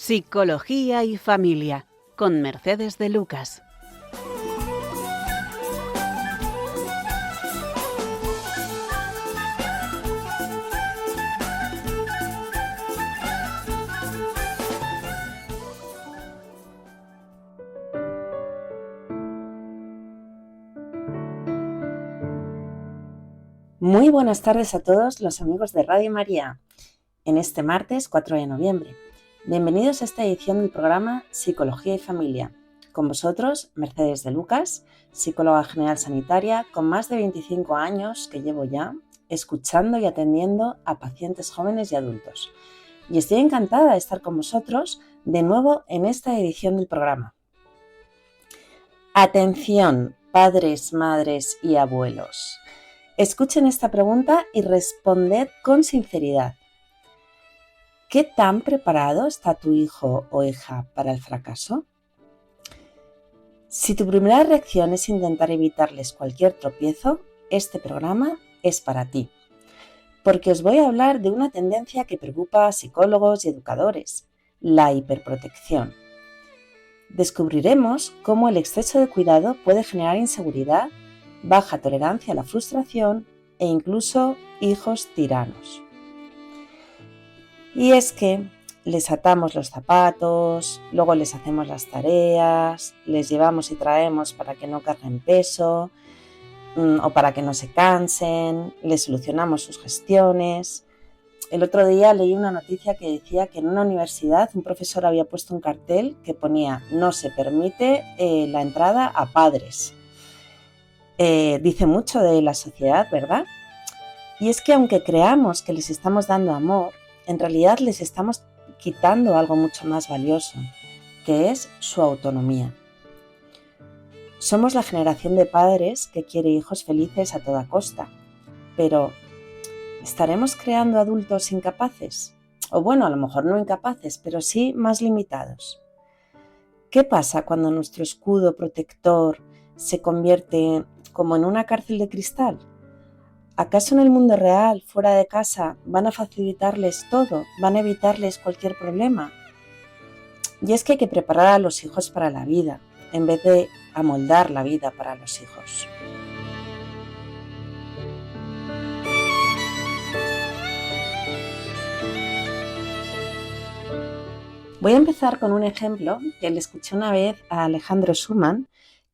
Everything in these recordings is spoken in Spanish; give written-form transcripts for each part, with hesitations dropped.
Psicología y familia, con Mercedes de Lucas. Muy buenas tardes a todos los amigos de Radio María, en este martes 4 de noviembre. Bienvenidos a esta edición del programa Psicología y Familia. Con vosotros, Mercedes de Lucas, psicóloga general sanitaria, con más de 25 años que llevo ya escuchando y atendiendo a pacientes jóvenes y adultos. Y estoy encantada de estar con vosotros de nuevo en esta edición del programa. Atención, padres, madres y abuelos. Escuchen esta pregunta y responded con sinceridad. ¿Qué tan preparado está tu hijo o hija para el fracaso? Si tu primera reacción es intentar evitarles cualquier tropiezo, este programa es para ti. Porque os voy a hablar de una tendencia que preocupa a psicólogos y educadores, la hiperprotección. Descubriremos cómo el exceso de cuidado puede generar inseguridad, baja tolerancia a la frustración e incluso hijos tiranos. Y es que les atamos los zapatos, luego les hacemos las tareas, les llevamos y traemos para que no carguen peso o para que no se cansen, les solucionamos sus gestiones. El otro día leí una noticia que decía que en una universidad un profesor había puesto un cartel que ponía "No se permite la entrada a padres". Dice mucho de la sociedad, ¿verdad? Y es que aunque creamos que les estamos dando amor, en realidad les estamos quitando algo mucho más valioso, que es su autonomía. Somos la generación de padres que quiere hijos felices a toda costa, pero ¿estaremos creando adultos incapaces? O bueno, a lo mejor no incapaces, pero sí más limitados. ¿Qué pasa cuando nuestro escudo protector se convierte como en una cárcel de cristal? ¿Acaso en el mundo real, fuera de casa, van a facilitarles todo? ¿Van a evitarles cualquier problema? Y es que hay que preparar a los hijos para la vida, en vez de amoldar la vida para los hijos. Voy a empezar con un ejemplo que le escuché una vez a Alejandro Schumann,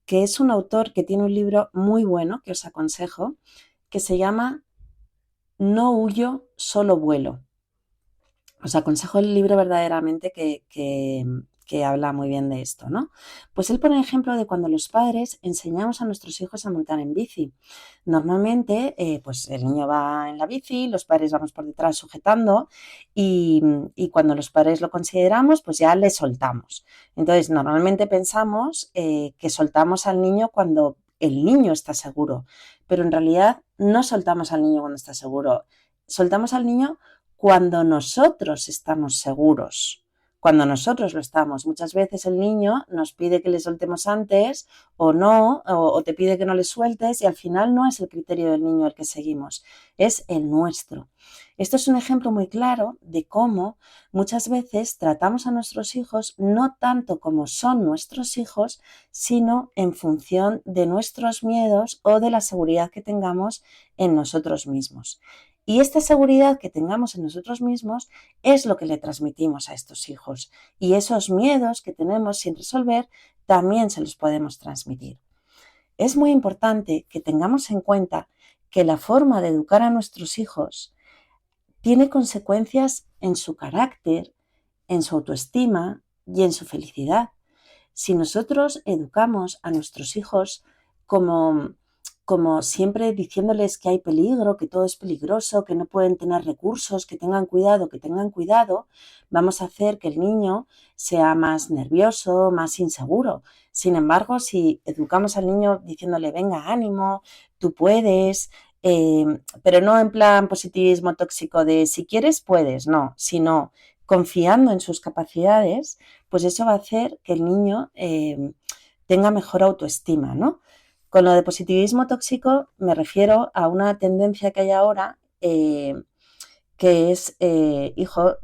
que es un autor que tiene un libro muy bueno que os aconsejo, que se llama No huyo, solo vuelo. Os aconsejo el libro verdaderamente que habla muy bien de esto, ¿no? Pues él pone el ejemplo de cuando los padres enseñamos a nuestros hijos a montar en bici. Normalmente, pues el niño va en la bici, los padres vamos por detrás sujetando y cuando los padres lo consideramos, pues ya le soltamos. Entonces, normalmente pensamos que soltamos al niño cuando el niño está seguro, pero en realidad no soltamos al niño cuando está seguro, soltamos al niño cuando nosotros estamos seguros, cuando nosotros lo estamos. Muchas veces el niño nos pide que le soltemos antes o no, o te pide que no le sueltes y al final no es el criterio del niño el que seguimos, es el nuestro. Esto es un ejemplo muy claro de cómo muchas veces tratamos a nuestros hijos no tanto como son nuestros hijos, sino en función de nuestros miedos o de la seguridad que tengamos en nosotros mismos. Y esta seguridad que tengamos en nosotros mismos es lo que le transmitimos a estos hijos. Y esos miedos que tenemos sin resolver también se los podemos transmitir. Es muy importante que tengamos en cuenta que la forma de educar a nuestros hijos tiene consecuencias en su carácter, en su autoestima y en su felicidad. Si nosotros educamos a nuestros hijos como siempre diciéndoles que hay peligro, que todo es peligroso, que no pueden tener recursos, que tengan cuidado, vamos a hacer que el niño sea más nervioso, más inseguro. Sin embargo, si educamos al niño diciéndole, venga, ánimo, tú puedes, pero no en plan positivismo tóxico de si quieres puedes, no, sino confiando en sus capacidades, pues eso va a hacer que el niño tenga mejor autoestima, ¿no? Con lo de positivismo tóxico me refiero a una tendencia que hay ahora que es, hijo,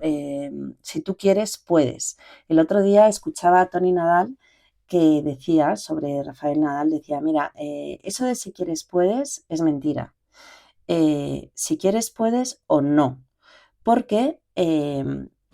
si tú quieres, puedes. El otro día escuchaba a Tony Nadal que decía sobre Rafael Nadal, decía, mira, eso de si quieres, puedes es mentira. Si quieres, puedes o no, porque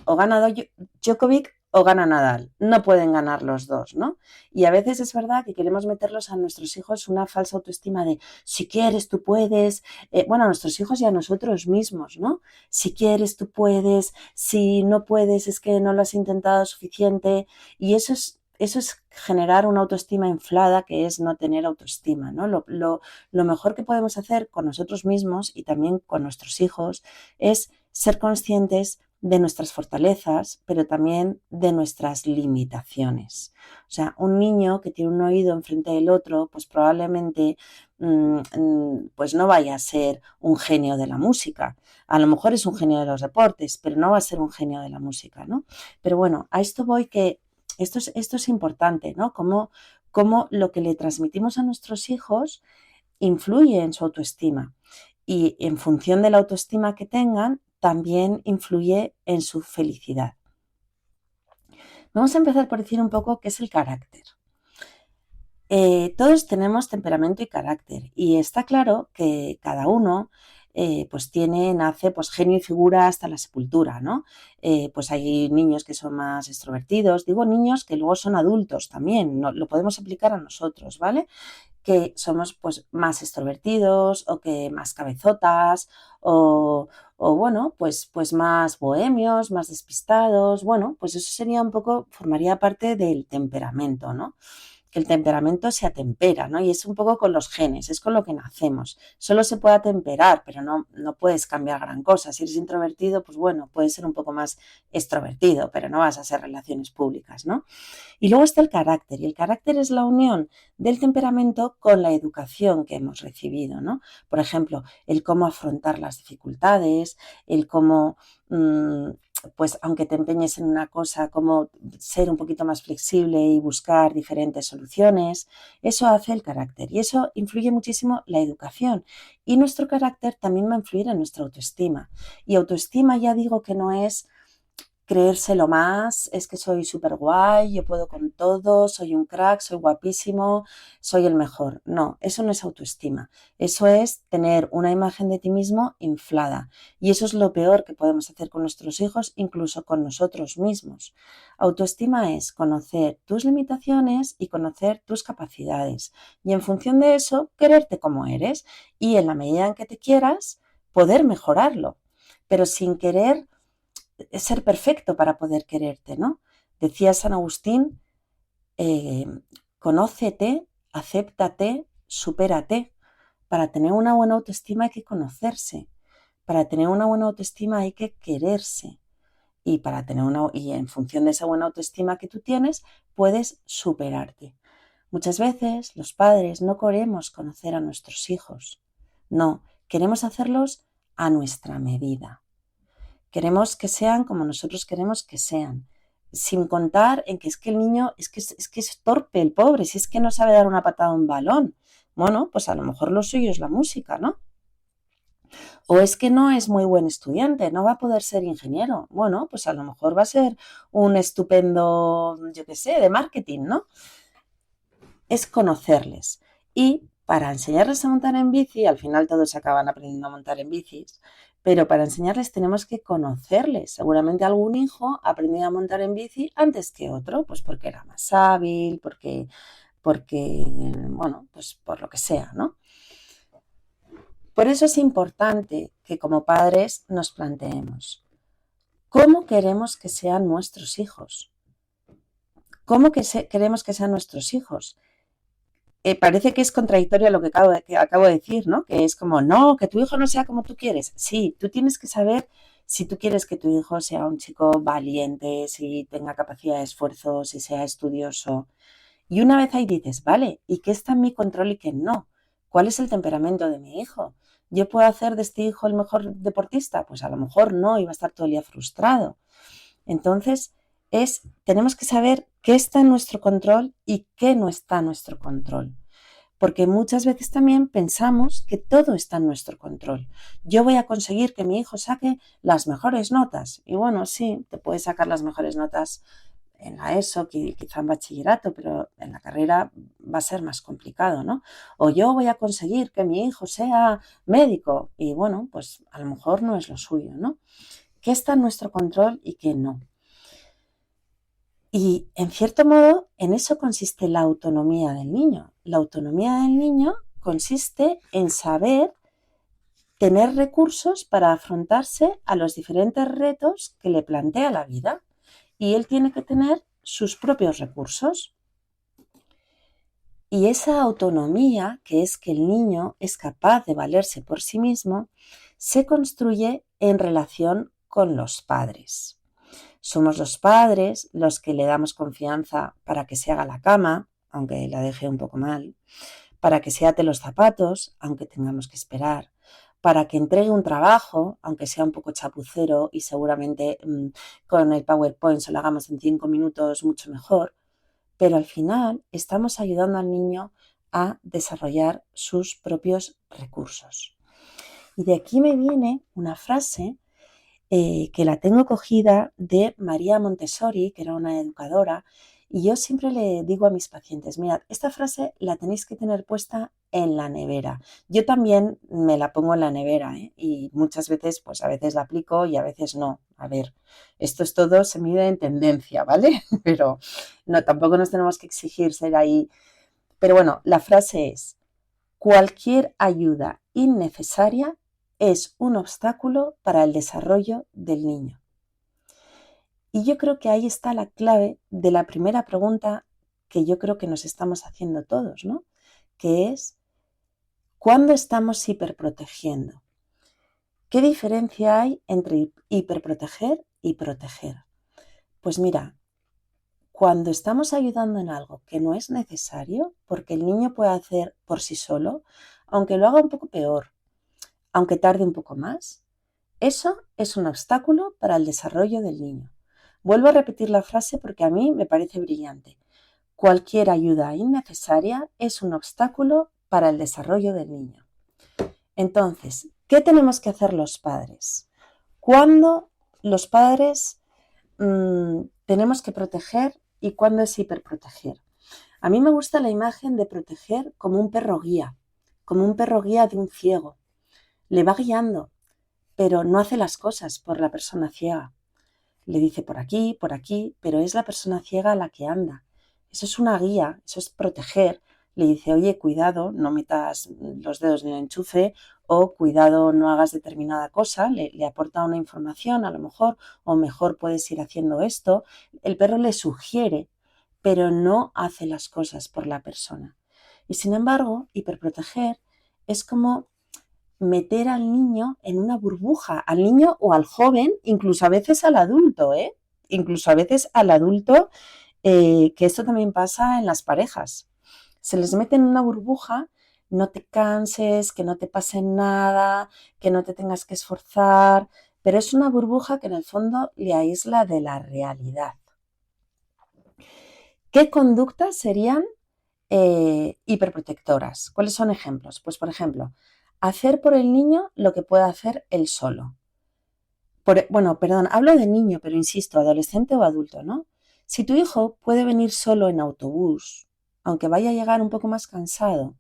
o gana Djokovic o gana Nadal, no pueden ganar los dos, ¿no? Y a veces es verdad que queremos meterlos a nuestros hijos una falsa autoestima de si quieres, tú puedes, bueno, a nuestros hijos y a nosotros mismos, ¿no? Si quieres, tú puedes, si no puedes es que no lo has intentado suficiente, y eso es generar una autoestima inflada, que es no tener autoestima, ¿no? Lo mejor que podemos hacer con nosotros mismos y también con nuestros hijos es ser conscientes de nuestras fortalezas, pero también de nuestras limitaciones. O sea, un niño que tiene un oído enfrente del otro, pues probablemente pues no vaya a ser un genio de la música. A lo mejor es un genio de los deportes, pero no va a ser un genio de la música, ¿no? Pero bueno, a esto voy, que esto es importante, ¿no? Cómo lo que le transmitimos a nuestros hijos influye en su autoestima, y en función de la autoestima que tengan, también influye en su felicidad. Vamos a empezar por decir un poco qué es el carácter. Todos tenemos temperamento y carácter, y está claro que cada uno pues nace pues genio y figura hasta la sepultura, ¿no? Pues hay niños que son más extrovertidos, digo niños que luego son adultos también, ¿no? Lo podemos aplicar a nosotros, ¿vale? Que somos pues más extrovertidos o que más cabezotas o bueno, pues más bohemios, más despistados. Bueno, pues eso sería un poco, formaría parte del temperamento, ¿no? Que el temperamento se atempera, ¿no? Y es un poco con los genes, es con lo que nacemos. Solo se puede atemperar, pero no puedes cambiar gran cosa. Si eres introvertido, pues bueno, puedes ser un poco más extrovertido, pero no vas a hacer relaciones públicas, ¿no? Y luego está el carácter, y el carácter es la unión del temperamento con la educación que hemos recibido, ¿no? Por ejemplo, el cómo afrontar las dificultades, el cómo pues aunque te empeñes en una cosa, como ser un poquito más flexible y buscar diferentes soluciones. Eso hace el carácter, y eso influye muchísimo la educación, y nuestro carácter también va a influir en nuestra autoestima. Y autoestima, ya digo, que no es creérselo más, es que soy súper guay, yo puedo con todo, soy un crack, soy guapísimo, soy el mejor. No, eso no es autoestima. Eso es tener una imagen de ti mismo inflada. Y eso es lo peor que podemos hacer con nuestros hijos, incluso con nosotros mismos. Autoestima es conocer tus limitaciones y conocer tus capacidades. Y en función de eso, quererte como eres. Y en la medida en que te quieras, poder mejorarlo. Pero sin querer ser perfecto para poder quererte, ¿no? Decía San Agustín, conócete, acéptate, supérate. Para tener una buena autoestima hay que conocerse. Para tener una buena autoestima hay que quererse. Y en función de esa buena autoestima que tú tienes, puedes superarte. Muchas veces los padres no queremos conocer a nuestros hijos. No, queremos hacerlos a nuestra medida. Queremos que sean como nosotros queremos que sean, sin contar en que es que el niño es que es torpe, el pobre, si es que no sabe dar una patada a un balón. Bueno, pues a lo mejor lo suyo es la música, ¿no? O es que no es muy buen estudiante, no va a poder ser ingeniero. Bueno, pues a lo mejor va a ser un estupendo, yo qué sé, de marketing, ¿no? Es conocerles. Y para enseñarles a montar en bici, al final todos acaban aprendiendo a montar en bicis, pero para enseñarles tenemos que conocerles. Seguramente algún hijo aprendió a montar en bici antes que otro, pues porque era más hábil, porque bueno, pues por lo que sea, ¿no? Por eso es importante que como padres nos planteemos, ¿cómo queremos que sean nuestros hijos? ¿Cómo queremos que sean nuestros hijos? Parece que es contradictorio a lo que acabo de decir, ¿no? Que es como, no, que tu hijo no sea como tú quieres. Sí, tú tienes que saber si tú quieres que tu hijo sea un chico valiente, si tenga capacidad de esfuerzo, si sea estudioso. Y una vez ahí dices, vale, ¿y qué está en mi control y qué no? ¿Cuál es el temperamento de mi hijo? ¿Yo puedo hacer de este hijo el mejor deportista? Pues a lo mejor no, y va a estar todo el día frustrado. Entonces, tenemos que saber qué está en nuestro control y qué no está en nuestro control. porque muchas veces también pensamos que todo está en nuestro control. Yo voy a conseguir que mi hijo saque las mejores notas. Y bueno, sí, te puedes sacar las mejores notas en la ESO, quizá en bachillerato, pero en la carrera va a ser más complicado, ¿no? O yo voy a conseguir que mi hijo sea médico y bueno, pues a lo mejor no es lo suyo, ¿no? ¿Qué está en nuestro control y qué no? Y en cierto modo, en eso consiste la autonomía del niño. La autonomía del niño consiste en saber tener recursos para afrontarse a los diferentes retos que le plantea la vida. Y él tiene que tener sus propios recursos. Y esa autonomía, que es que el niño es capaz de valerse por sí mismo, se construye en relación con los padres. Somos los padres los que le damos confianza para que se haga la cama, aunque la deje un poco mal, para que se ate los zapatos, aunque tengamos que esperar, para que entregue un trabajo, aunque sea un poco chapucero y seguramente con el PowerPoint se lo hagamos en 5 minutos mucho mejor, pero al final estamos ayudando al niño a desarrollar sus propios recursos. Y de aquí me viene una frase que la tengo cogida de María Montessori, que era una educadora, y yo siempre le digo a mis pacientes, mirad, esta frase la tenéis que tener puesta en la nevera. Yo también me la pongo en la nevera, y muchas veces, pues a veces la aplico y a veces no. A ver, esto es todo, se mide en tendencia, ¿vale? Pero no, tampoco nos tenemos que exigir ser ahí. Pero bueno, la frase es, cualquier ayuda innecesaria es un obstáculo para el desarrollo del niño. Y yo creo que ahí está la clave de la primera pregunta que yo creo que nos estamos haciendo todos, ¿no? Que es, ¿cuándo estamos hiperprotegiendo? ¿Qué diferencia hay entre hiperproteger y proteger? Pues mira, cuando estamos ayudando en algo que no es necesario, porque el niño puede hacer por sí solo, aunque lo haga un poco peor, aunque tarde un poco más, eso es un obstáculo para el desarrollo del niño. Vuelvo a repetir la frase porque a mí me parece brillante. Cualquier ayuda innecesaria es un obstáculo para el desarrollo del niño. Entonces, ¿qué tenemos que hacer los padres? ¿Cuándo los padres tenemos que proteger y cuándo es hiperproteger? A mí me gusta la imagen de proteger como un perro guía de un ciego. Le va guiando, pero no hace las cosas por la persona ciega. Le dice por aquí, pero es la persona ciega la que anda. Eso es una guía, eso es proteger. Le dice, oye, cuidado, no metas los dedos en el enchufe, o cuidado, no hagas determinada cosa. Le aporta una información a lo mejor, o mejor puedes ir haciendo esto. El perro le sugiere, pero no hace las cosas por la persona. Y sin embargo, hiperproteger es como meter al niño en una burbuja, al niño o al joven, incluso a veces al adulto, incluso a veces al adulto, que esto también pasa en las parejas. Se les mete en una burbuja, no te canses, que no te pase nada, que no te tengas que esforzar, pero es una burbuja que en el fondo le aísla de la realidad. ¿Qué conductas serían hiperprotectoras? ¿Cuáles son ejemplos? Pues por ejemplo, hacer por el niño lo que puede hacer él solo. Hablo de niño, pero insisto, adolescente o adulto, ¿no? Si tu hijo puede venir solo en autobús, aunque vaya a llegar un poco más cansado,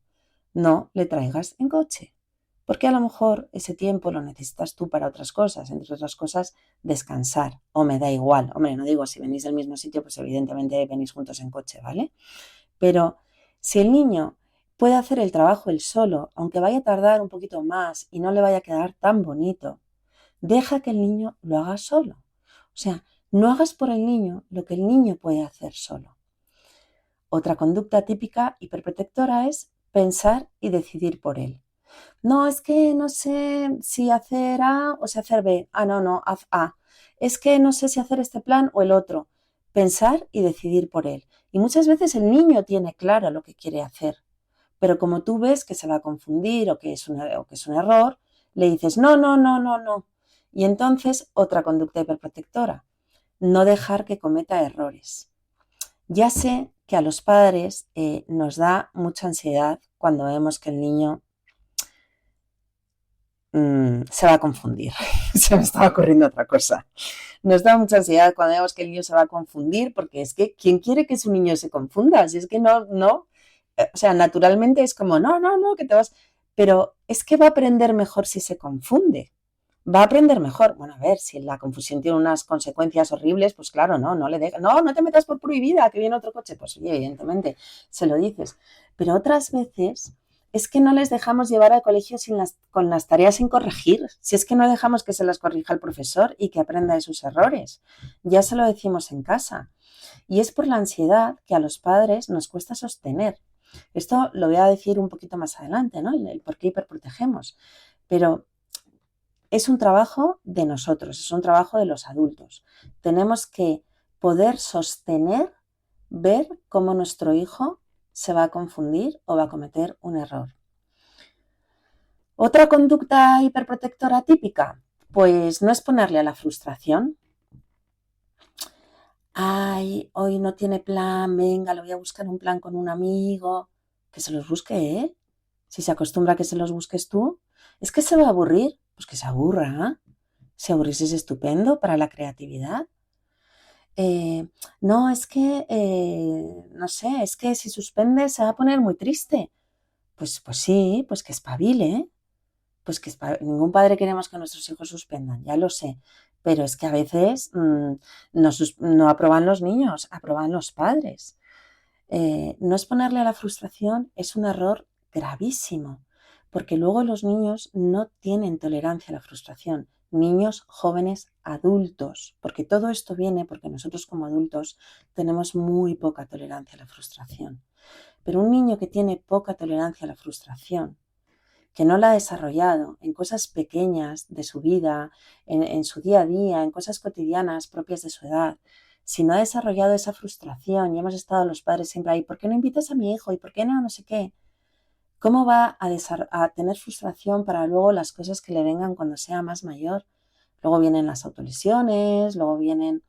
no le traigas en coche, porque a lo mejor ese tiempo lo necesitas tú para otras cosas, entre otras cosas, descansar, o me da igual. Hombre, no digo si venís del mismo sitio, pues evidentemente venís juntos en coche, ¿vale? Pero si el niño puede hacer el trabajo él solo, aunque vaya a tardar un poquito más y no le vaya a quedar tan bonito, deja que el niño lo haga solo. O sea, no hagas por el niño lo que el niño puede hacer solo. Otra conducta típica hiperprotectora es pensar y decidir por él. No, es que no sé si hacer A o si hacer B. No, haz A. Es que no sé si hacer este plan o el otro. Pensar y decidir por él. Y muchas veces el niño tiene claro lo que quiere hacer, pero como tú ves que se va a confundir o que es un error, le dices no. Y entonces otra conducta hiperprotectora, no dejar que cometa errores. Ya sé que a los padres nos da mucha ansiedad cuando vemos que el niño se va a confundir. Se me estaba ocurriendo otra cosa. Nos da mucha ansiedad cuando vemos que el niño se va a confundir, porque es que ¿quién quiere que su niño se confunda? Si es que no, o sea, naturalmente es como, no, que te vas, pero es que va a aprender mejor si se confunde. Va a aprender mejor. Bueno, a ver, si la confusión tiene unas consecuencias horribles, pues claro, no le dejas, no te metas por prohibida, que viene otro coche. Pues oye, evidentemente, se lo dices. Pero otras veces es que no les dejamos llevar al colegio con las tareas sin corregir. Si es que no dejamos que se las corrija el profesor y que aprenda de sus errores. Ya se lo decimos en casa. Y es por la ansiedad que a los padres nos cuesta sostener. Esto lo voy a decir un poquito más adelante, ¿no? El por qué hiperprotegemos. Pero es un trabajo de nosotros, es un trabajo de los adultos. Tenemos que poder sostener, ver cómo nuestro hijo se va a confundir o va a cometer un error. Otra conducta hiperprotectora típica, pues no exponerle a la frustración. Ay, hoy no tiene plan, venga, le voy a buscar un plan con un amigo. Que se los busque él. Si se acostumbra a que se los busques tú, es que se va a aburrir. Pues que se aburra. Si aburrirse es estupendo para la creatividad. No, es que, no sé, es que si suspende se va a poner muy triste. Pues sí, pues que espabile. Pues que ningún padre queremos que nuestros hijos suspendan, ya lo sé. Pero es que a veces no aprueban los niños, aprueban los padres. No exponerle a la frustración es un error gravísimo, porque luego los niños no tienen tolerancia a la frustración. Niños, jóvenes, adultos, porque todo esto viene porque nosotros como adultos tenemos muy poca tolerancia a la frustración. Pero un niño que tiene poca tolerancia a la frustración, que no la ha desarrollado en cosas pequeñas de su vida, en su día a día, en cosas cotidianas propias de su edad, si no ha desarrollado esa frustración y hemos estado los padres siempre ahí, ¿por qué no invitas a mi hijo? ¿Y por qué no sé qué? ¿Cómo va a tener frustración para luego las cosas que le vengan cuando sea más mayor? Luego vienen las autolesiones, luego vienen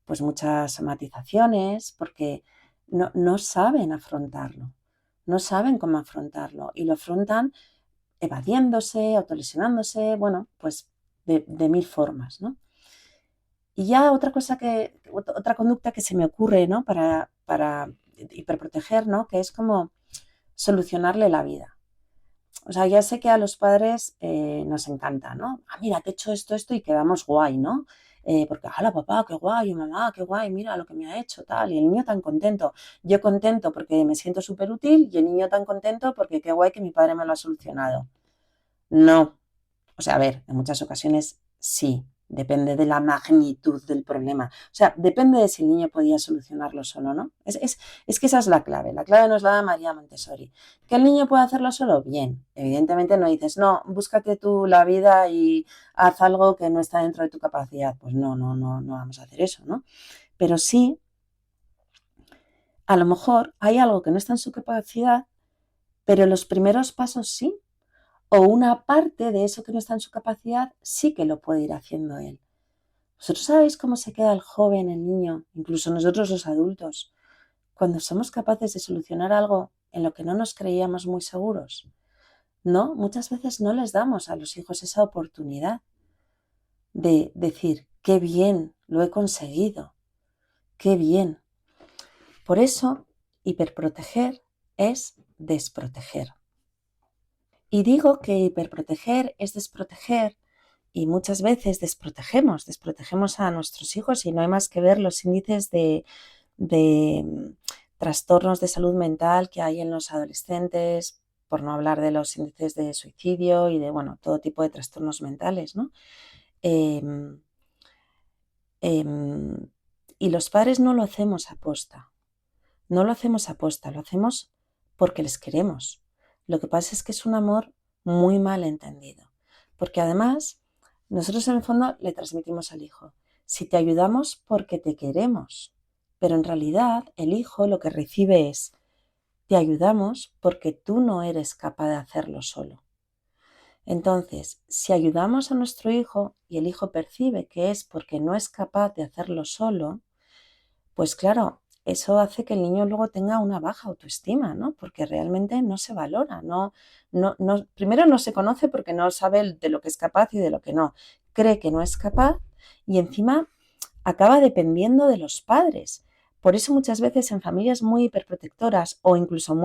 pues muchas somatizaciones, porque no saben afrontarlo, no saben cómo afrontarlo y lo afrontan evadiéndose, autolesionándose, bueno, pues de mil formas, ¿no? Y ya otra conducta que se me ocurre, ¿no? Para hiperproteger, ¿no? Que es como solucionarle la vida. O sea, ya sé que a los padres nos encanta, ¿no? Ah, mira, te he hecho esto y quedamos guay, ¿no? Porque, ¡hala, papá, qué guay! Mamá, qué guay, mira lo que me ha hecho, tal. Y el niño tan contento. Yo contento porque me siento súper útil y el niño tan contento porque qué guay que mi padre me lo ha solucionado. No, o sea, a ver, en muchas ocasiones sí, depende de la magnitud del problema. O sea, depende de si el niño podía solucionarlo solo, ¿no? Es que esa es la clave. La clave nos la da María Montessori. ¿Que el niño puede hacerlo solo? Bien. Evidentemente no dices, no, búscate tú la vida y haz algo que no está dentro de tu capacidad. Pues no vamos a hacer eso, ¿no? Pero sí, a lo mejor hay algo que no está en su capacidad, pero los primeros pasos sí. O una parte de eso que no está en su capacidad sí que lo puede ir haciendo él. ¿Vosotros sabéis cómo se queda el joven, el niño, incluso nosotros los adultos, cuando somos capaces de solucionar algo en lo que no nos creíamos muy seguros? No, muchas veces no les damos a los hijos esa oportunidad de decir, qué bien, lo he conseguido, qué bien. Por eso, hiperproteger es desproteger. Y digo que hiperproteger es desproteger y muchas veces desprotegemos a nuestros hijos y no hay más que ver los índices de trastornos de salud mental que hay en los adolescentes, por no hablar de los índices de suicidio y de, bueno, todo tipo de trastornos mentales, ¿no? Em, em, y los padres no lo hacemos aposta, no lo hacemos aposta, lo hacemos porque les queremos. Lo que pasa es que es un amor muy mal entendido, porque además nosotros en el fondo le transmitimos al hijo, si te ayudamos porque te queremos, pero en realidad el hijo lo que recibe es, te ayudamos porque tú no eres capaz de hacerlo solo. Entonces, si ayudamos a nuestro hijo y el hijo percibe que es porque no es capaz de hacerlo solo, pues claro, eso hace que el niño luego tenga una baja autoestima, ¿no? Porque realmente no se valora, primero no se conoce porque no sabe de lo que es capaz y de lo que no. Cree que no es capaz y encima acaba dependiendo de los padres. Por eso muchas veces en familias muy hiperprotectoras o incluso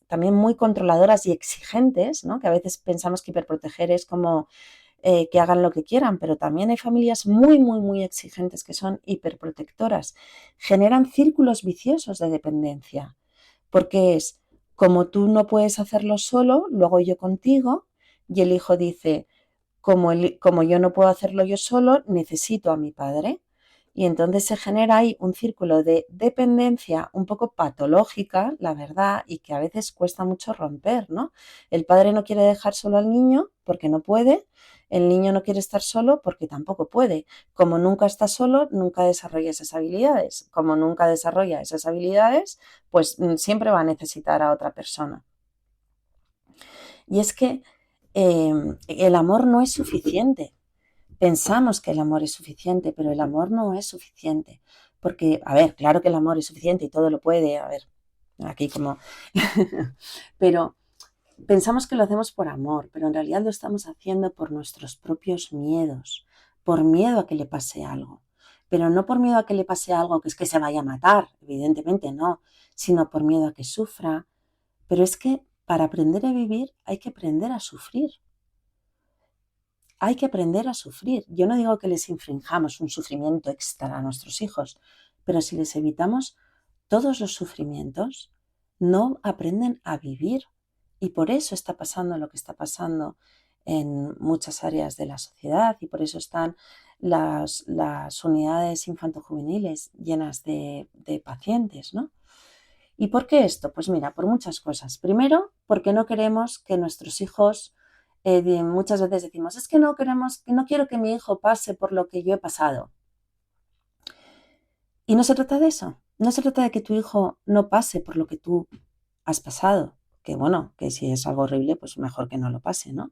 también muy controladoras y exigentes, ¿no? Que a veces pensamos que hiperproteger es como que hagan lo que quieran, pero también hay familias muy, muy, muy exigentes que son hiperprotectoras. Generan círculos viciosos de dependencia, porque es como tú no puedes hacerlo solo, luego yo contigo, y el hijo dice, como yo no puedo hacerlo yo solo, necesito a mi padre. Y entonces se genera ahí un círculo de dependencia un poco patológica, la verdad, y que a veces cuesta mucho romper, ¿no? El padre no quiere dejar solo al niño porque no puede, el niño no quiere estar solo porque tampoco puede. Como nunca está solo, nunca desarrolla esas habilidades. Como nunca desarrolla esas habilidades, pues siempre va a necesitar a otra persona. Y es que el amor no es suficiente. Pensamos que el amor es suficiente, pero el amor no es suficiente. Porque, a ver, claro que el amor es suficiente y todo lo puede, a ver, aquí como... pero pensamos que lo hacemos por amor, pero en realidad lo estamos haciendo por nuestros propios miedos, por miedo a que le pase algo. Pero no por miedo a que le pase algo que es que se vaya a matar, evidentemente no, sino por miedo a que sufra. Pero es que para aprender a vivir hay que aprender a sufrir. Hay que aprender a sufrir. Yo no digo que les infringamos un sufrimiento extra a nuestros hijos, pero si les evitamos todos los sufrimientos, no aprenden a vivir. Y por eso está pasando lo que está pasando en muchas áreas de la sociedad y por eso están las unidades infantojuveniles llenas de pacientes, ¿no? ¿Y por qué esto? Pues mira, por muchas cosas. Primero, porque no queremos que nuestros hijos, muchas veces decimos, es que no quiero que mi hijo pase por lo que yo he pasado. Y no se trata de eso. No se trata de que tu hijo no pase por lo que tú has pasado. Que bueno, que si es algo horrible, pues mejor que no lo pase, ¿no?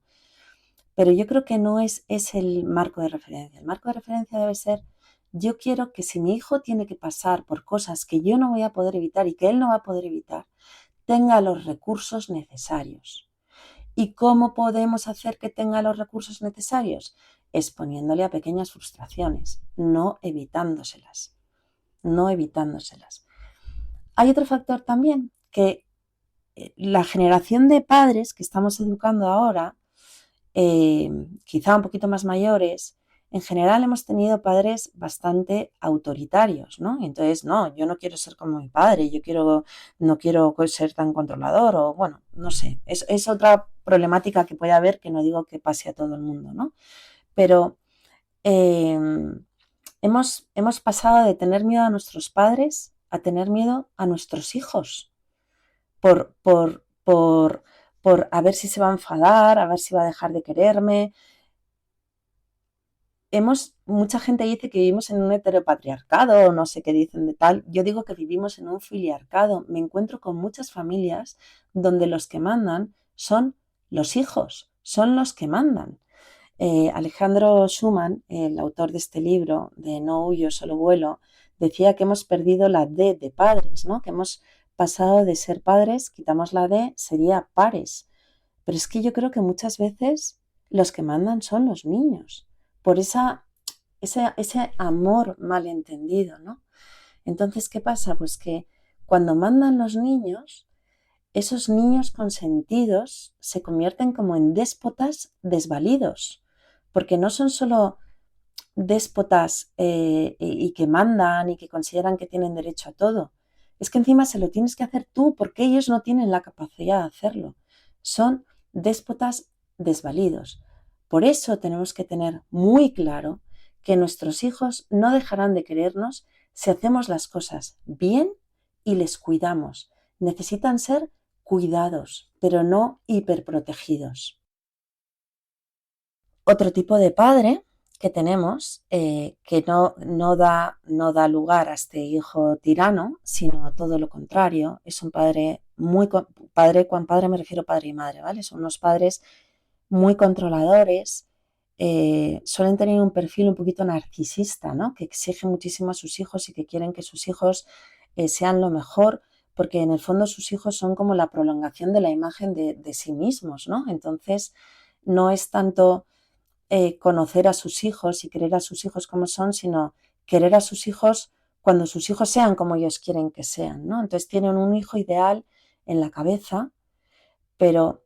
Pero yo creo que no es el marco de referencia. El marco de referencia debe ser, yo quiero que si mi hijo tiene que pasar por cosas que yo no voy a poder evitar y que él no va a poder evitar, tenga los recursos necesarios. ¿Y cómo podemos hacer que tenga los recursos necesarios? Exponiéndole a pequeñas frustraciones, no evitándoselas. No evitándoselas. Hay otro factor también, que la generación de padres que estamos educando ahora, quizá un poquito más mayores, en general hemos tenido padres bastante autoritarios, ¿no? Entonces, no, yo no quiero ser como mi padre, no quiero ser tan controlador o, bueno, no sé, es otra problemática que puede haber que no digo que pase a todo el mundo, ¿no? Pero hemos pasado de tener miedo a nuestros padres a tener miedo a nuestros hijos por a ver si se va a enfadar, a ver si va a dejar de quererme. Mucha gente dice que vivimos en un heteropatriarcado o no sé qué dicen de tal. Yo digo que vivimos en un filiarcado. Me encuentro con muchas familias donde los que mandan son los hijos, son los que mandan. Alejandro Schumann, el autor de este libro, de No huyo, solo vuelo, decía que hemos perdido la D de padres, ¿no? Que hemos pasado de ser padres, quitamos la D, sería pares. Pero es que yo creo que muchas veces los que mandan son los niños, por ese amor malentendido, ¿no? Entonces, ¿qué pasa? Pues que cuando mandan los niños, esos niños consentidos se convierten como en déspotas desvalidos, porque no son solo déspotas y que mandan y que consideran que tienen derecho a todo. Es que encima se lo tienes que hacer tú porque ellos no tienen la capacidad de hacerlo. Son déspotas desvalidos. Por eso tenemos que tener muy claro que nuestros hijos no dejarán de querernos si hacemos las cosas bien y les cuidamos. Necesitan ser cuidados, pero no hiperprotegidos. Otro tipo de padre que tenemos, que no da lugar a este hijo tirano, sino todo lo contrario, es un padre con padre me refiero a padre y madre, ¿vale? Son unos padres muy controladores, suelen tener un perfil un poquito narcisista, ¿no? Que exige muchísimo a sus hijos y que quieren que sus hijos sean lo mejor, porque en el fondo sus hijos son como la prolongación de la imagen de sí mismos, ¿no? Entonces, no es tanto conocer a sus hijos y querer a sus hijos como son, sino querer a sus hijos cuando sus hijos sean como ellos quieren que sean, ¿no? Entonces tienen un hijo ideal en la cabeza, pero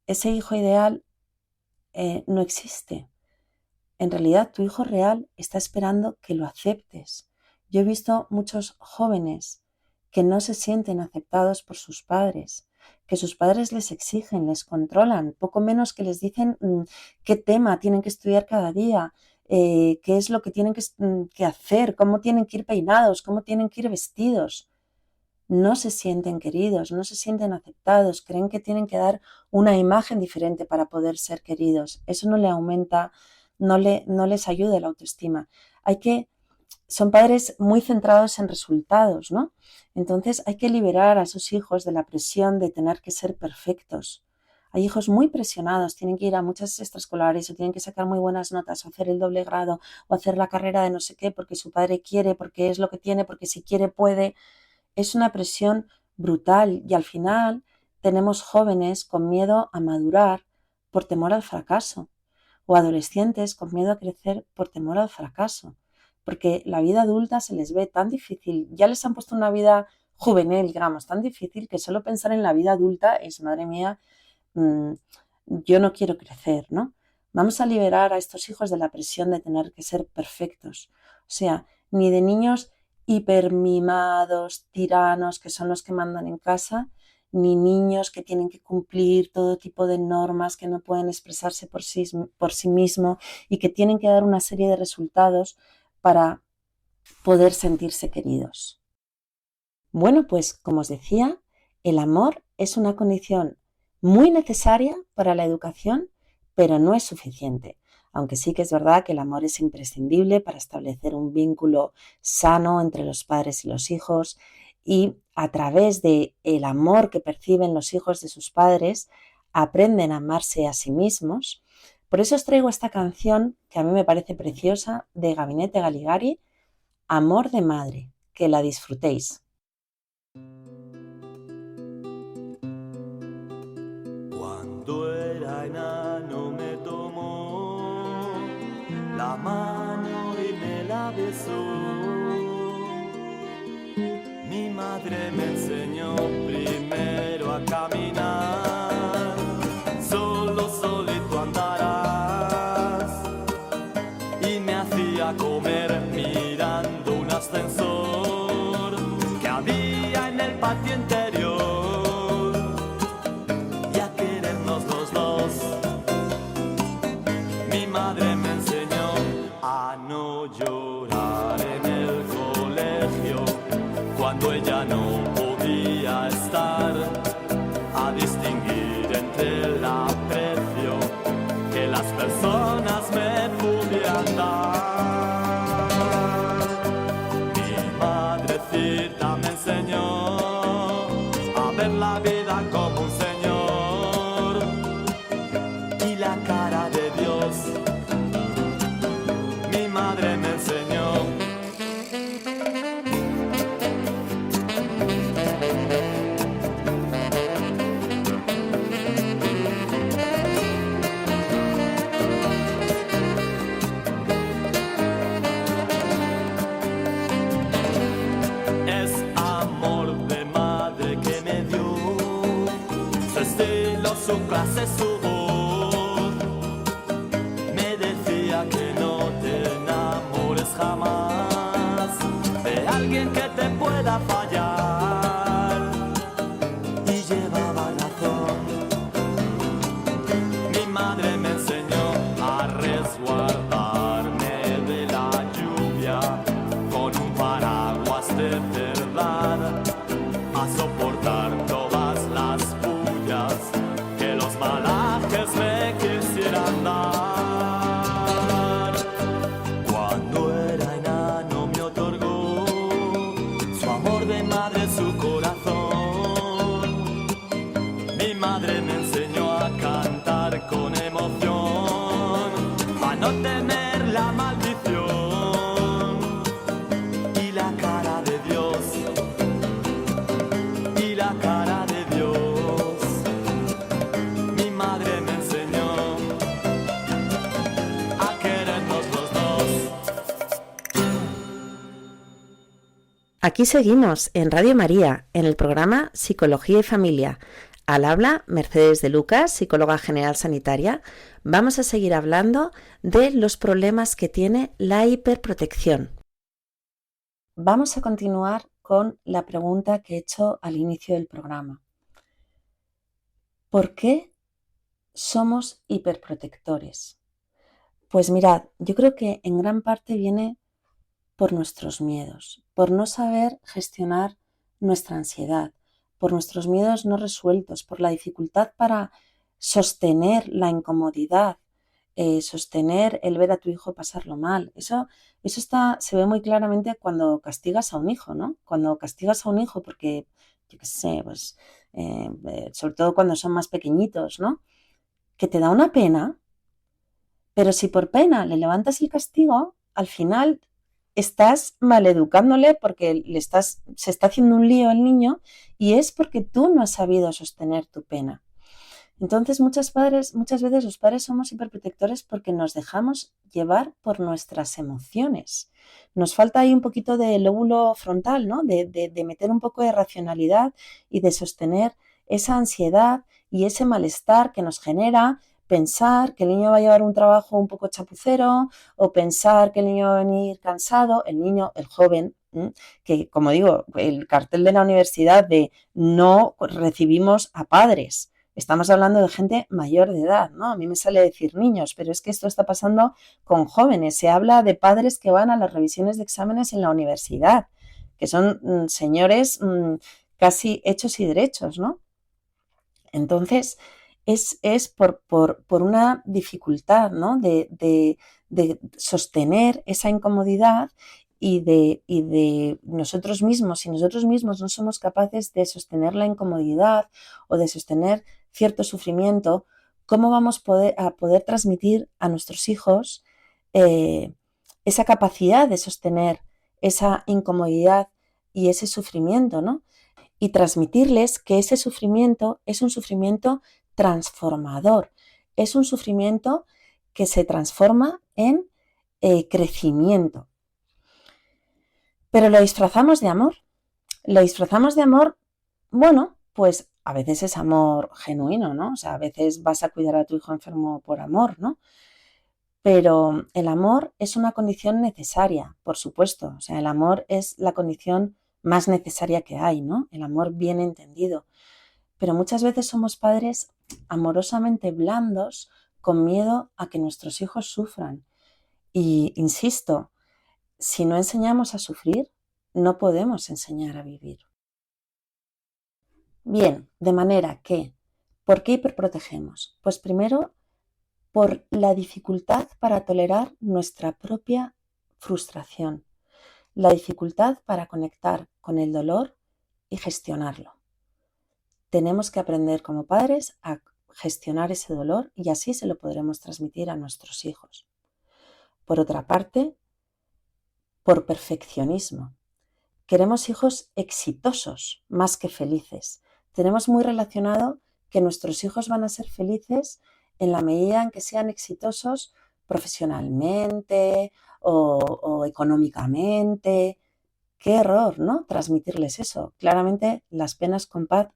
ese hijo ideal no existe. En realidad, tu hijo real está esperando que lo aceptes. Yo he visto muchos jóvenes que no se sienten aceptados por sus padres, que sus padres les exigen, les controlan, poco menos que les dicen qué tema tienen que estudiar cada día, qué es lo que tienen que hacer, cómo tienen que ir peinados, cómo tienen que ir vestidos. No se sienten queridos, no se sienten aceptados, creen que tienen que dar una imagen diferente para poder ser queridos. Eso no le aumenta, no les ayuda la autoestima. Son padres muy centrados en resultados, ¿no? Entonces hay que liberar a esos hijos de la presión de tener que ser perfectos. Hay hijos muy presionados, tienen que ir a muchas extraescolares o tienen que sacar muy buenas notas o hacer el doble grado o hacer la carrera de no sé qué porque su padre quiere, porque es lo que tiene, porque si quiere puede. Es una presión brutal y al final tenemos jóvenes con miedo a madurar por temor al fracaso o adolescentes con miedo a crecer por temor al fracaso, porque la vida adulta se les ve tan difícil, ya les han puesto una vida juvenil, digamos, tan difícil que solo pensar en la vida adulta es, madre mía, yo no quiero crecer, ¿no? Vamos a liberar a estos hijos de la presión de tener que ser perfectos, o sea, ni de niños hipermimados, tiranos, que son los que mandan en casa, ni niños que tienen que cumplir todo tipo de normas, que no pueden expresarse por sí mismo y que tienen que dar una serie de resultados para poder sentirse queridos. Bueno, pues como os decía, el amor es una condición muy necesaria para la educación, pero no es suficiente. Aunque sí que es verdad que el amor es imprescindible para establecer un vínculo sano entre los padres y los hijos y a través del amor que perciben los hijos de sus padres aprenden a amarse a sí mismos. Por eso os traigo esta canción que a mí me parece preciosa de Gabinete Galigari, Amor de Madre, que la disfrutéis. Cuando era enano me tomó la mano y me la besó. Mi madre me enseñó primero a caminar, solito andarás, y me hacía comer mirando un ascensor que había en el patio interior, y a querernos los dos. Mi madre me enseñó a no llorar en el colegio cuando ella no podía estar, a distinguir entre el aprecio que las personas me pudieran dar. Mi madrecita me enseñó a ver la vida como un señor y la cara de Dios. Mi madre me enseñó. Su clase, su voz, me decía que no te enamores jamás de alguien que te pueda fallar, y llevaba razón. Mi madre me enseñó a resguardarme de la lluvia con un paraguas de verdad, a soportar todas las pullas que los malajes me quisieran dar. Cuando era enano me otorgó su amor de madre, su corazón. Mi madre me enseñó a cantar con emoción, a no temer la maldición, y la cara de Dios Aquí seguimos en Radio María, en el programa Psicología y Familia. Al habla Mercedes de Lucas, psicóloga general sanitaria. Vamos a seguir hablando de los problemas que tiene la hiperprotección. Vamos a continuar con la pregunta que he hecho al inicio del programa. ¿Por qué somos hiperprotectores? Pues mirad, yo creo que en gran parte viene por nuestros miedos, por no saber gestionar nuestra ansiedad, por nuestros miedos no resueltos, por la dificultad para sostener la incomodidad, sostener el ver a tu hijo pasarlo mal. Eso se ve muy claramente cuando castigas a un hijo, ¿no? Cuando castigas a un hijo porque, yo qué sé, pues, sobre todo cuando son más pequeñitos, ¿no? Que te da una pena, pero si por pena le levantas el castigo, al final estás maleducándole porque se está haciendo un lío el niño y es porque tú no has sabido sostener tu pena. Entonces muchas veces los padres somos hiperprotectores porque nos dejamos llevar por nuestras emociones. Nos falta ahí un poquito de lóbulo frontal, ¿no? De meter un poco de racionalidad y de sostener esa ansiedad y ese malestar que nos genera pensar que el niño va a llevar un trabajo un poco chapucero o pensar que el niño va a venir cansado, el joven, que como digo, el cartel de la universidad de no recibimos a padres. Estamos hablando de gente mayor de edad, ¿no? A mí me sale decir niños, pero es que esto está pasando con jóvenes. Se habla de padres que van a las revisiones de exámenes en la universidad, que son señores casi hechos y derechos, ¿no? Entonces, es por una dificultad, ¿no? de sostener esa incomodidad y de nosotros mismos. Si nosotros mismos no somos capaces de sostener la incomodidad o de sostener cierto sufrimiento, ¿cómo vamos a poder transmitir a nuestros hijos esa capacidad de sostener esa incomodidad y ese sufrimiento, ¿no? Y transmitirles que ese sufrimiento es un sufrimiento transformador, es un sufrimiento que se transforma en crecimiento. Pero lo disfrazamos de amor. Lo disfrazamos de amor, bueno, pues a veces es amor genuino, ¿no? O sea, a veces vas a cuidar a tu hijo enfermo por amor, ¿no? Pero el amor es una condición necesaria, por supuesto. O sea, el amor es la condición más necesaria que hay, ¿no? El amor bien entendido. Pero muchas veces somos padres amorosamente blandos con miedo a que nuestros hijos sufran. Y insisto, si no enseñamos a sufrir, no podemos enseñar a vivir. Bien, de manera que, ¿por qué hiperprotegemos? Pues primero, por la dificultad para tolerar nuestra propia frustración, la dificultad para conectar con el dolor y gestionarlo. Tenemos que aprender como padres a gestionar ese dolor y así se lo podremos transmitir a nuestros hijos. Por otra parte, por perfeccionismo. Queremos hijos exitosos más que felices. Tenemos muy relacionado que nuestros hijos van a ser felices en la medida en que sean exitosos profesionalmente o económicamente. Qué error, ¿no? Transmitirles eso. Claramente las penas con pan,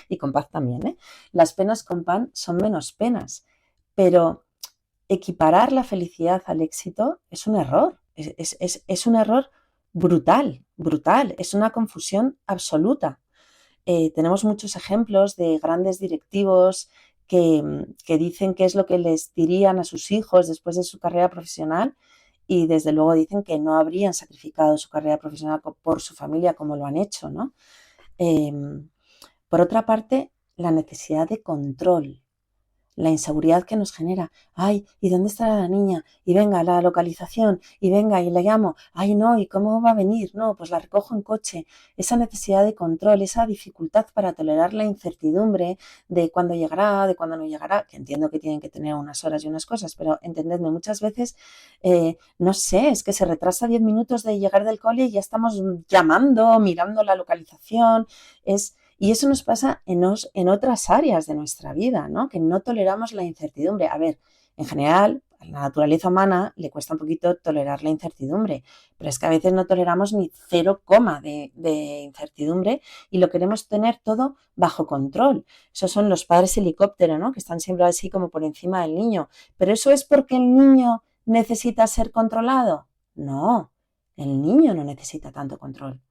y con paz también, ¿eh? Las penas con pan son menos penas, pero equiparar la felicidad al éxito es un error, es un error brutal, es una confusión absoluta. Tenemos muchos ejemplos de grandes directivos que dicen qué es lo que les dirían a sus hijos después de su carrera profesional y desde luego dicen que no habrían sacrificado su carrera profesional por su familia como lo han hecho, ¿no? Por otra parte, la necesidad de control, la inseguridad que nos genera. Ay, ¿y dónde estará la niña? Y venga, la localización, y venga, y le llamo. Ay, no, ¿y cómo va a venir? No, pues la recojo en coche. Esa necesidad de control, esa dificultad para tolerar la incertidumbre de cuándo llegará, de cuándo no llegará, que entiendo que tienen que tener unas horas y unas cosas, pero entendedme, muchas veces, no sé, es que se retrasa 10 minutos de llegar del cole y ya estamos llamando, mirando la localización, y eso nos pasa en otras áreas de nuestra vida, ¿no? Que no toleramos la incertidumbre. A ver, en general, A la naturaleza humana le cuesta un poquito tolerar la incertidumbre, pero es que a veces no toleramos ni 0, de incertidumbre y lo queremos tener todo bajo control. Esos son los padres helicóptero, ¿no? Que están siempre así como por encima del niño. ¿Pero eso es porque el niño necesita ser controlado? No, el niño no necesita tanto control.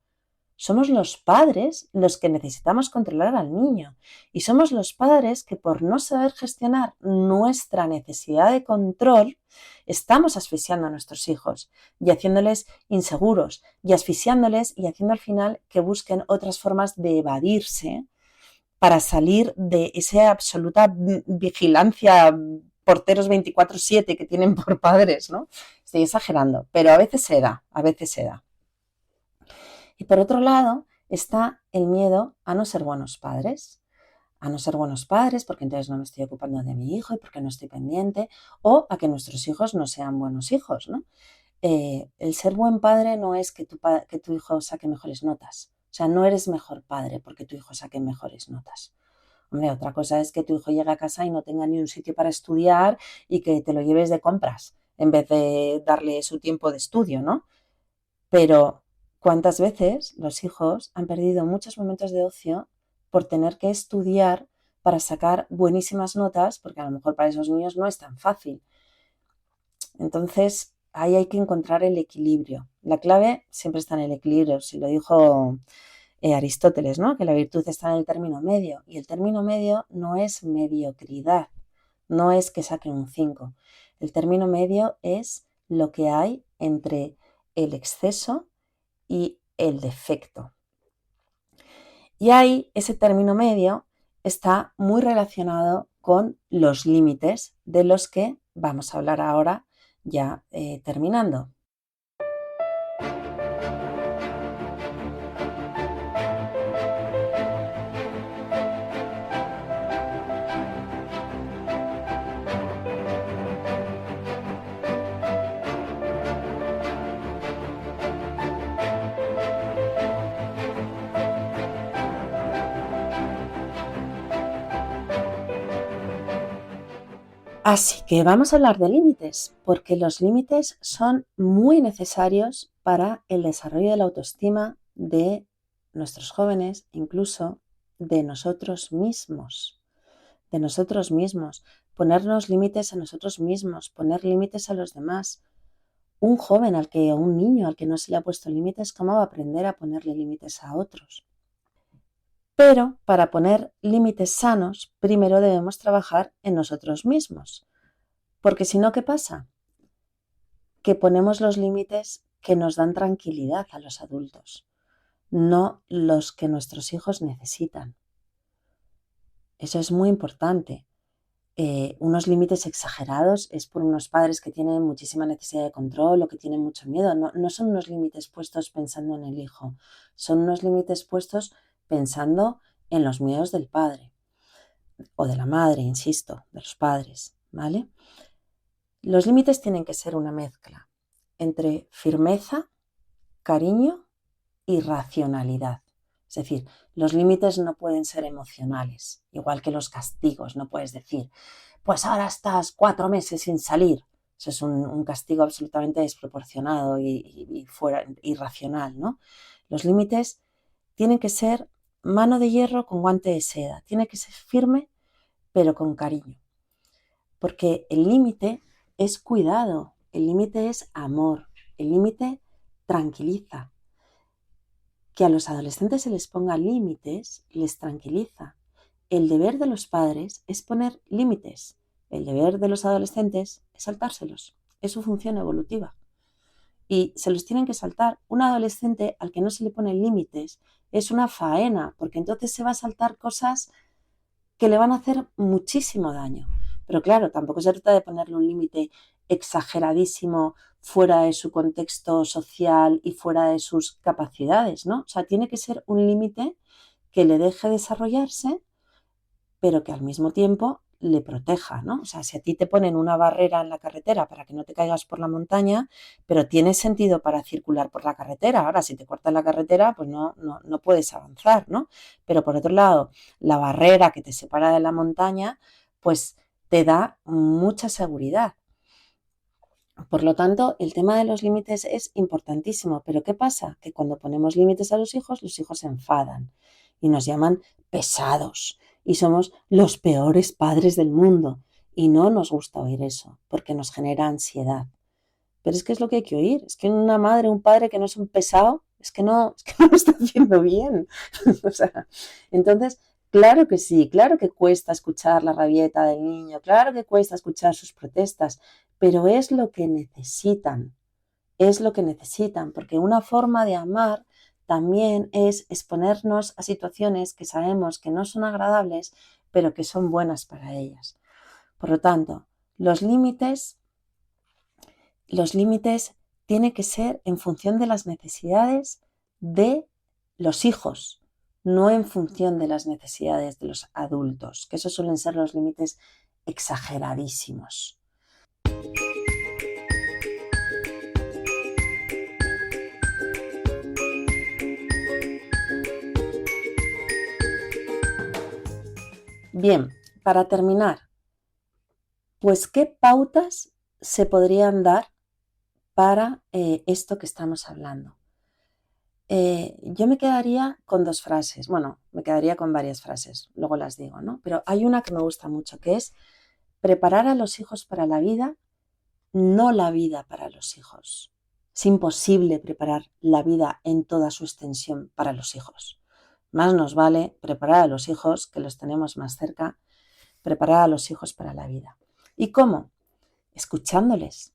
Somos los padres los que necesitamos controlar al niño y somos los padres que por no saber gestionar nuestra necesidad de control estamos asfixiando a nuestros hijos y haciéndoles inseguros y asfixiándoles y haciendo al final que busquen otras formas de evadirse para salir de esa absoluta vigilancia, porteros 24/7 que tienen por padres, ¿no? Estoy exagerando, pero a veces se da, a veces se da. Y por otro lado está el miedo a no ser buenos padres. A no ser buenos padres porque entonces no me estoy ocupando de mi hijo y porque no estoy pendiente, o a que nuestros hijos no sean buenos hijos, ¿no? El ser buen padre no es que tu hijo saque mejores notas. O sea, no eres mejor padre porque tu hijo saque mejores notas. Hombre, otra cosa es que tu hijo llegue a casa y no tenga ni un sitio para estudiar y que te lo lleves de compras en vez de darle su tiempo de estudio, ¿no? Pero ¿cuántas veces los hijos han perdido muchos momentos de ocio por tener que estudiar para sacar buenísimas notas? Porque a lo mejor para esos niños no es tan fácil. Entonces, ahí hay que encontrar el equilibrio. La clave siempre está en el equilibrio. Si lo dijo Aristóteles, ¿no? Que la virtud está en el término medio. Y el término medio no es mediocridad, no es que saquen un 5. El término medio es lo que hay entre el exceso y el defecto. Y ahí ese término medio está muy relacionado con los límites de los que vamos a hablar ahora ya terminando. Así que vamos a hablar de límites, porque los límites son muy necesarios para el desarrollo de la autoestima de nuestros jóvenes, incluso de nosotros mismos. De nosotros mismos, ponernos límites a nosotros mismos, poner límites a los demás. Un joven o un niño al que no se le ha puesto límites, ¿cómo va a aprender a ponerle límites a otros? Pero para poner límites sanos, primero debemos trabajar en nosotros mismos. Porque si no, ¿qué pasa? Que ponemos los límites que nos dan tranquilidad a los adultos, no los que nuestros hijos necesitan. Eso es muy importante. Unos límites exagerados es por unos padres que tienen muchísima necesidad de control o que tienen mucho miedo. No son unos límites puestos pensando en el hijo, son unos límites puestos pensando en los miedos del padre o de la madre, insisto, de los padres, ¿vale? Los límites tienen que ser una mezcla entre firmeza, cariño y racionalidad. Es decir, los límites no pueden ser emocionales, igual que los castigos. No puedes decir, pues ahora estás 4 meses sin salir. Eso es un castigo absolutamente desproporcionado y fuera, irracional, ¿no? Los límites tienen que ser mano de hierro con guante de seda. Tiene que ser firme, pero con cariño. Porque el límite es cuidado, el límite es amor, el límite tranquiliza. Que a los adolescentes se les ponga límites les tranquiliza. El deber de los padres es poner límites. El deber de los adolescentes es saltárselos. Es su función evolutiva. Y se los tienen que saltar. Un adolescente al que no se le ponen límites es una faena, porque entonces se va a saltar cosas que le van a hacer muchísimo daño. Pero claro, tampoco se trata de ponerle un límite exageradísimo fuera de su contexto social y fuera de sus capacidades, ¿no? O sea, tiene que ser un límite que le deje desarrollarse, pero que al mismo tiempo le proteja, ¿no? O sea, si a ti te ponen una barrera en la carretera para que no te caigas por la montaña, pero tiene sentido para circular por la carretera. Ahora, si te cortas la carretera, pues no puedes avanzar, ¿no? Pero por otro lado, la barrera que te separa de la montaña, pues te da mucha seguridad. Por lo tanto, el tema de los límites es importantísimo. Pero ¿qué pasa? Que cuando ponemos límites a los hijos se enfadan y nos llaman pesados y somos los peores padres del mundo. Y no nos gusta oír eso porque nos genera ansiedad. Pero es que es lo que hay que oír. Es que una madre, un padre que no es un pesado, es que no lo está haciendo bien. O sea, entonces, claro que sí, claro que cuesta escuchar la rabieta del niño, claro que cuesta escuchar sus protestas, pero es lo que necesitan, porque una forma de amar también es exponernos a situaciones que sabemos que no son agradables, pero que son buenas para ellas. Por lo tanto, los límites tienen que ser en función de las necesidades de los hijos, no en función de las necesidades de los adultos, que esos suelen ser los límites exageradísimos. Bien, para terminar, pues ¿qué pautas se podrían dar para esto que estamos hablando? Yo me quedaría con 2 frases, bueno, me quedaría con varias frases, luego las digo, ¿no? Pero hay una que me gusta mucho, que es preparar a los hijos para la vida, no la vida para los hijos. Es imposible preparar la vida en toda su extensión para los hijos. Más nos vale preparar a los hijos, que los tenemos más cerca, preparar a los hijos para la vida. ¿Y cómo? Escuchándoles.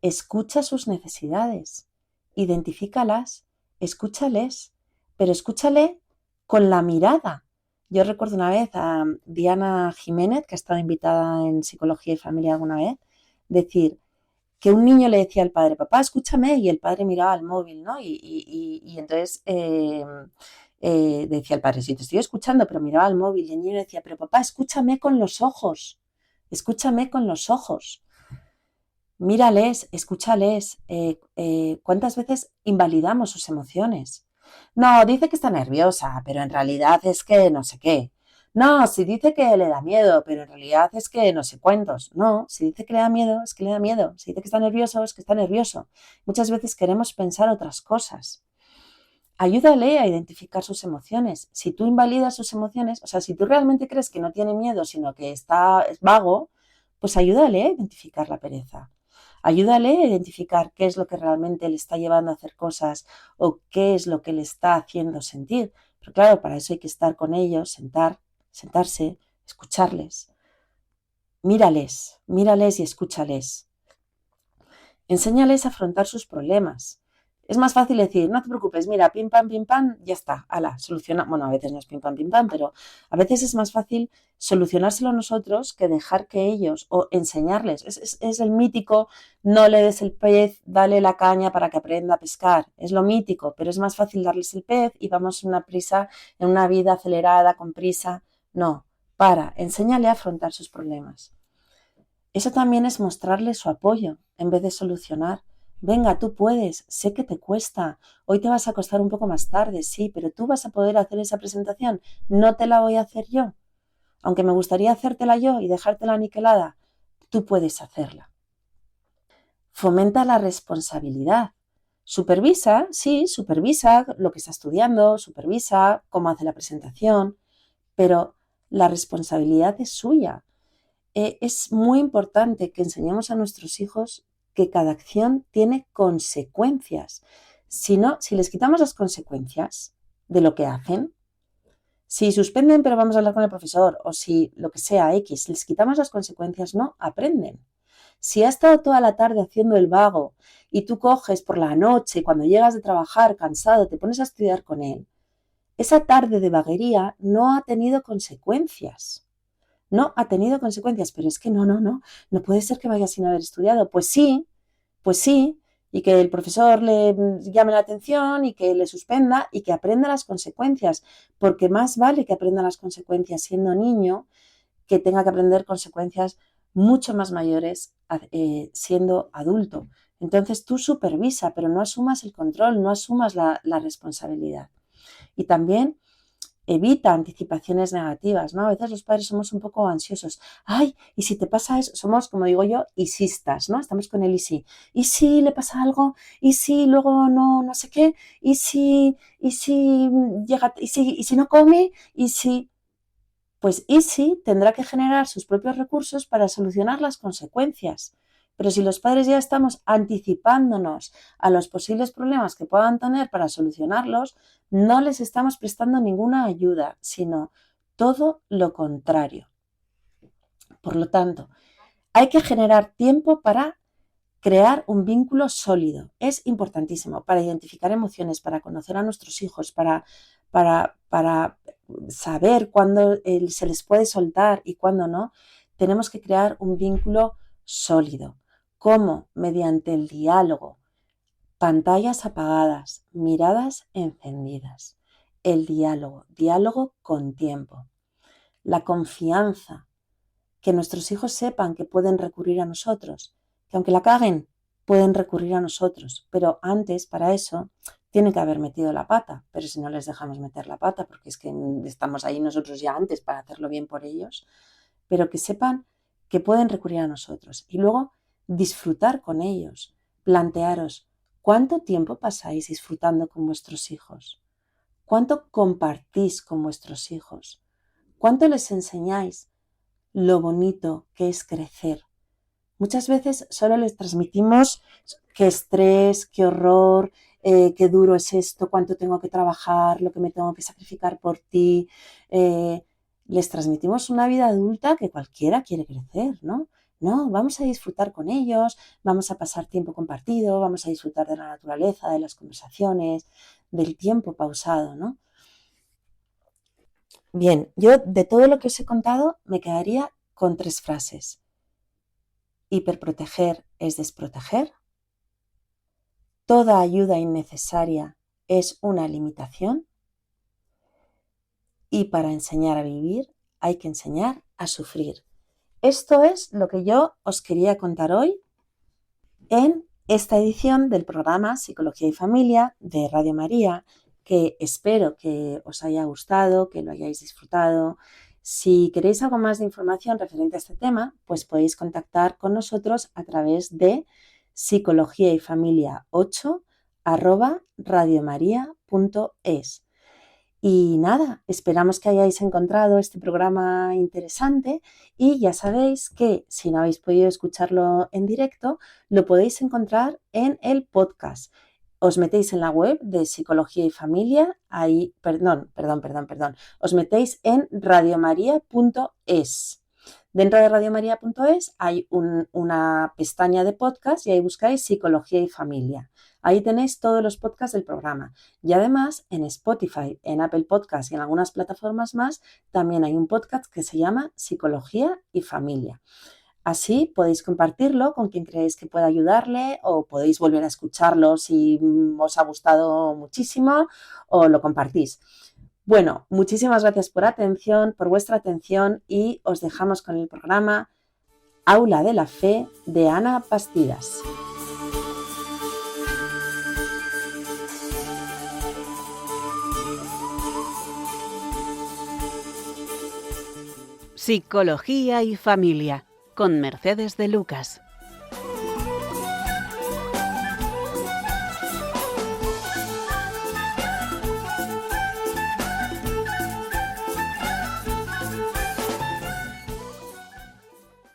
Escucha sus necesidades, identifícalas, escúchales, pero escúchale con la mirada. Yo recuerdo una vez a Diana Jiménez, que ha estado invitada en Psicología y Familia alguna vez, decir que un niño le decía al padre, papá, escúchame, y el padre miraba al móvil, ¿no? Y entonces decía el padre, sí, te estoy escuchando, pero miraba al móvil, y el niño decía, pero papá, escúchame con los ojos, escúchame con los ojos. Mírales, escúchales. ¿Cuántas veces invalidamos sus emociones? No, dice que está nerviosa, pero en realidad es que no sé qué. No, si dice que le da miedo, pero en realidad es que no sé cuántos. No, si dice que le da miedo, es que le da miedo. Si dice que está nervioso, es que está nervioso. Muchas veces queremos pensar otras cosas. Ayúdale a identificar sus emociones. Si tú invalidas sus emociones, o sea, si tú realmente crees que no tiene miedo, sino que es vago, pues ayúdale a identificar la pereza. Ayúdale a identificar qué es lo que realmente le está llevando a hacer cosas o qué es lo que le está haciendo sentir. Pero claro, para eso hay que estar con ellos, sentarse, escucharles. Mírales y escúchales. Enséñales a afrontar sus problemas. Es más fácil decir, no te preocupes, mira, pim, pam, ya está, ala, soluciona. Bueno, a veces no es pim, pam, pero a veces es más fácil solucionárselo nosotros que dejar que ellos, o enseñarles. Es el mítico, no le des el pez, dale la caña para que aprenda a pescar. Es lo mítico, pero es más fácil darles el pez y vamos en una vida acelerada, con prisa. No, enséñale a afrontar sus problemas. Eso también es mostrarle su apoyo, en vez de solucionar. Venga, tú puedes, sé que te cuesta, hoy te vas a acostar un poco más tarde, sí, pero tú vas a poder hacer esa presentación, no te la voy a hacer yo. Aunque me gustaría hacértela yo y dejártela aniquilada, tú puedes hacerla. Fomenta la responsabilidad. Supervisa lo que está estudiando, supervisa cómo hace la presentación, pero la responsabilidad es suya. Es muy importante que enseñemos a nuestros hijos que cada acción tiene consecuencias. Si les quitamos las consecuencias de lo que hacen, si suspenden pero vamos a hablar con el profesor, o si lo que sea X, les quitamos las consecuencias, no aprenden. Si ha estado toda la tarde haciendo el vago y tú coges por la noche, cuando llegas de trabajar cansado, te pones a estudiar con él, esa tarde de vaguería no ha tenido consecuencias. No ha tenido consecuencias, pero es que no puede ser que vaya sin haber estudiado. Pues sí, y que el profesor le llame la atención y que le suspenda y que aprenda las consecuencias, porque más vale que aprenda las consecuencias siendo niño que tenga que aprender consecuencias mucho más mayores siendo adulto. Entonces tú supervisa, pero no asumas el control, no asumas la responsabilidad. Y también evita anticipaciones negativas, ¿no? A veces los padres somos un poco ansiosos. Ay, y si te pasa eso, somos, como digo yo, isistas, ¿no? Estamos con el y si. ¿Y si le pasa algo? ¿Y si luego no sé qué? ¿Y si llega, y si no come? ¿Y si? Pues Easy tendrá que generar sus propios recursos para solucionar las consecuencias. Pero si los padres ya estamos anticipándonos a los posibles problemas que puedan tener para solucionarlos, no les estamos prestando ninguna ayuda, sino todo lo contrario. Por lo tanto, hay que generar tiempo para crear un vínculo sólido. Es importantísimo para identificar emociones, para conocer a nuestros hijos, para saber cuándo se les puede soltar y cuándo no. Tenemos que crear un vínculo sólido. ¿Cómo? Mediante el diálogo. Pantallas apagadas, miradas encendidas. El diálogo con tiempo. La confianza, que nuestros hijos sepan que pueden recurrir a nosotros, que aunque la caguen, pueden recurrir a nosotros, pero antes, para eso, tienen que haber metido la pata, pero si no les dejamos meter la pata, porque es que estamos ahí nosotros ya antes para hacerlo bien por ellos, pero que sepan que pueden recurrir a nosotros y luego disfrutar con ellos, plantearos cuánto tiempo pasáis disfrutando con vuestros hijos, cuánto compartís con vuestros hijos, cuánto les enseñáis lo bonito que es crecer. Muchas veces solo les transmitimos qué estrés, qué horror, qué duro es esto, cuánto tengo que trabajar, lo que me tengo que sacrificar por ti. Les transmitimos una vida adulta que cualquiera quiere crecer, ¿no? No, vamos a disfrutar con ellos, vamos a pasar tiempo compartido, vamos a disfrutar de la naturaleza, de las conversaciones, del tiempo pausado, ¿no? Bien, yo de todo lo que os he contado me quedaría con 3 frases. Hiperproteger es desproteger. Toda ayuda innecesaria es una limitación. Y para enseñar a vivir hay que enseñar a sufrir. Esto es lo que yo os quería contar hoy en esta edición del programa Psicología y Familia de Radio María, que espero que os haya gustado, que lo hayáis disfrutado. Si queréis algo más de información referente a este tema, pues podéis contactar con nosotros a través de psicologiayfamilia8@radiomaria.es. Y nada, esperamos que hayáis encontrado este programa interesante y ya sabéis que si no habéis podido escucharlo en directo, lo podéis encontrar en el podcast. Os metéis en la web de Psicología y Familia, ahí, os metéis en radiomaria.es. Dentro de radiomaria.es hay una pestaña de podcast y ahí buscáis Psicología y Familia. Ahí tenéis todos los podcasts del programa. Y además en Spotify, en Apple Podcasts y en algunas plataformas más, también hay un podcast que se llama Psicología y Familia. Así podéis compartirlo con quien creéis que pueda ayudarle o podéis volver a escucharlo si os ha gustado muchísimo o lo compartís. Bueno, muchísimas gracias por vuestra atención y os dejamos con el programa Aula de la Fe de Ana Bastidas. Psicología y Familia con Mercedes de Lucas.